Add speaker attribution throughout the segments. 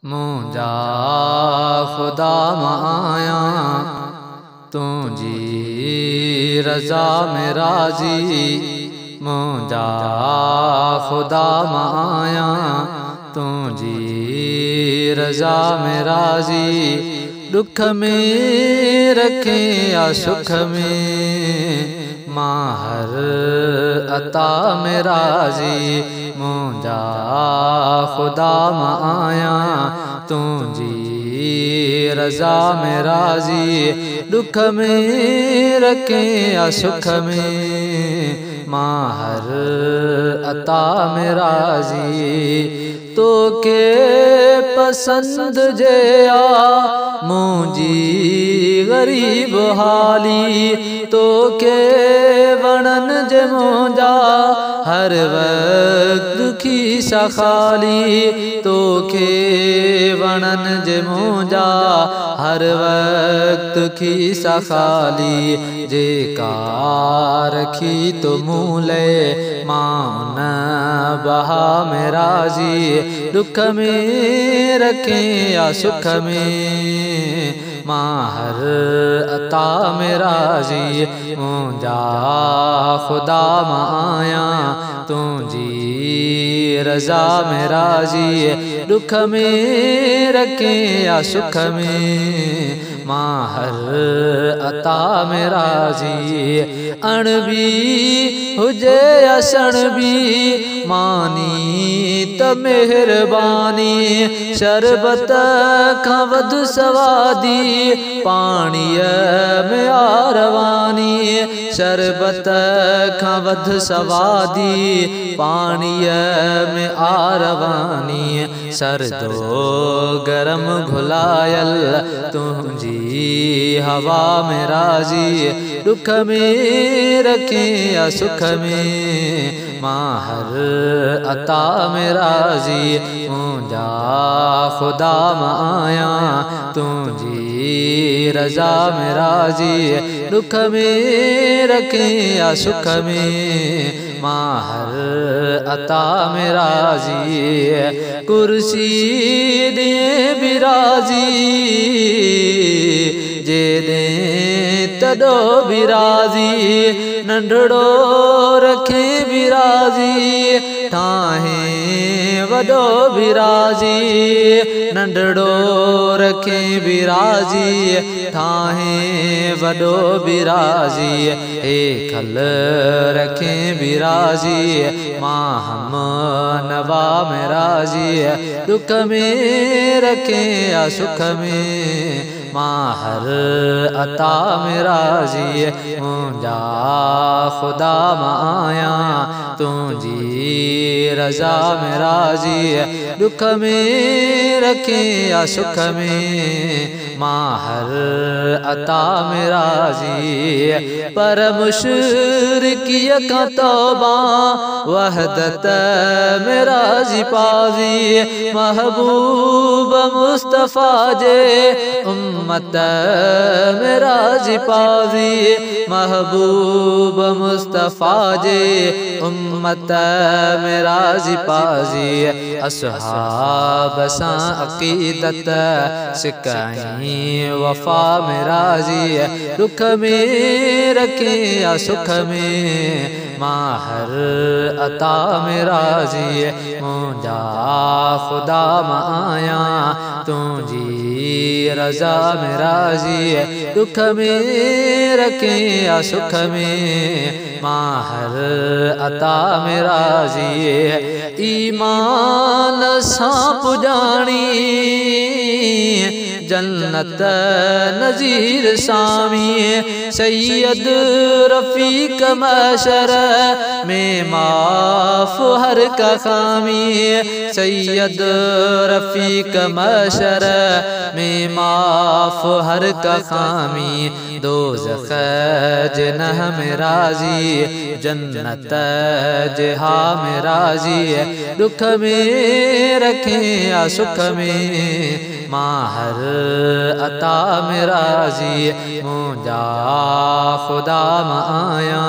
Speaker 1: मुंजा खुदा माया तुझी रज़ा में राज़ी। मुंजा खुदा माया तुझी रज़ा में राज़ी। दुख में रखे या सुख में माहर अता में राज़ी। मुंजा खुदा माया तुझी रज़ा में राज़ी। दुख में रखे या सुख में माहर अता में राज़ी। तो के पसंद जया मुझी गरीब हाली। तो के वणन जे मुंजा हर वक्त दुखी सखाली। तो के वणन जे मुंजा हर वक्त दुखी सखाली। जे कार रखी तो मूले माउन बहा में राज़ी। दुख में रखे या सुख में माहर अता में राज़ी। मुंजा खुदा माया तुझी रज़ा में राज़ी। दुख में रखे या सुख में माहर अता में राज़ी। अण भी हुजे या सण भी मानी त मेहरबानी। शरबत खां वधु सवादी पाणीअ में आरवानी। शरबत खां वधु सवादी पाणीअ में आरवानी। सरदो गरम घुलायल तुझी हवा में राज़ी। दुख में रखे या सुख में माहर अता में राज़ी। मुंजा खुदा माया तुझी रज़ा में राज़ी। दुख में रखे या सुख में माहर अता में राज़ी। कुर्सी दिए भी राज़ी जे दे तडो भी राज़ी। नंढड़ो रखे भी राज़ी ठाहे वडो भी राज़ी। नंढड़ो रखे भी राज़ी ठाहे वडो भी राज़ी। खल रखे भी राज़ी माहम नवा में राज़ी। दुख में रखे या सुख में माहर अता में राज़ी। मुंजा खुदा माया तुझी रज़ा में राज़ी। दुख में रखे या सुख में माहर अता में राज़ी। पर मुशरिकिय का तौबा वहदत में राज़ी पाज़ी। महबूब मुस्तफ़ा जे उम्मत में राज़ी पाज़ी। महबूब मुस्तफ़ा जे उम्मत में राज़ी पाज़ी। असहाब सां अक़ीदत सिकाई वफ़ा में राज़ी। दुख में रखे या सुख में माहर अता में राज़ी। मुंजा खुदा माया तुझी रज़ा में राज़ी। दुख में रखे या सुख में माहर अता में राज़ी। ईमान सां पुजाणी जन्नत नज़ीर सामी। सैयद रफ़ीक मशर में माफ़ हर का खामी। सैयद रफ़ीक मशर में माफ़ हर का खामी। दोज़ख जन्नह में राज़ी जन्नत जहा में राज़ी। दुख में रखे या सुख में माहर अता में राज़ी। मुंजा खुदा माया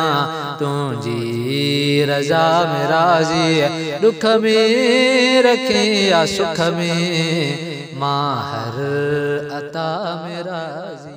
Speaker 1: तुझी रजा में राजी, दुख में रखे या सुख में, माँ हर अता में राजी।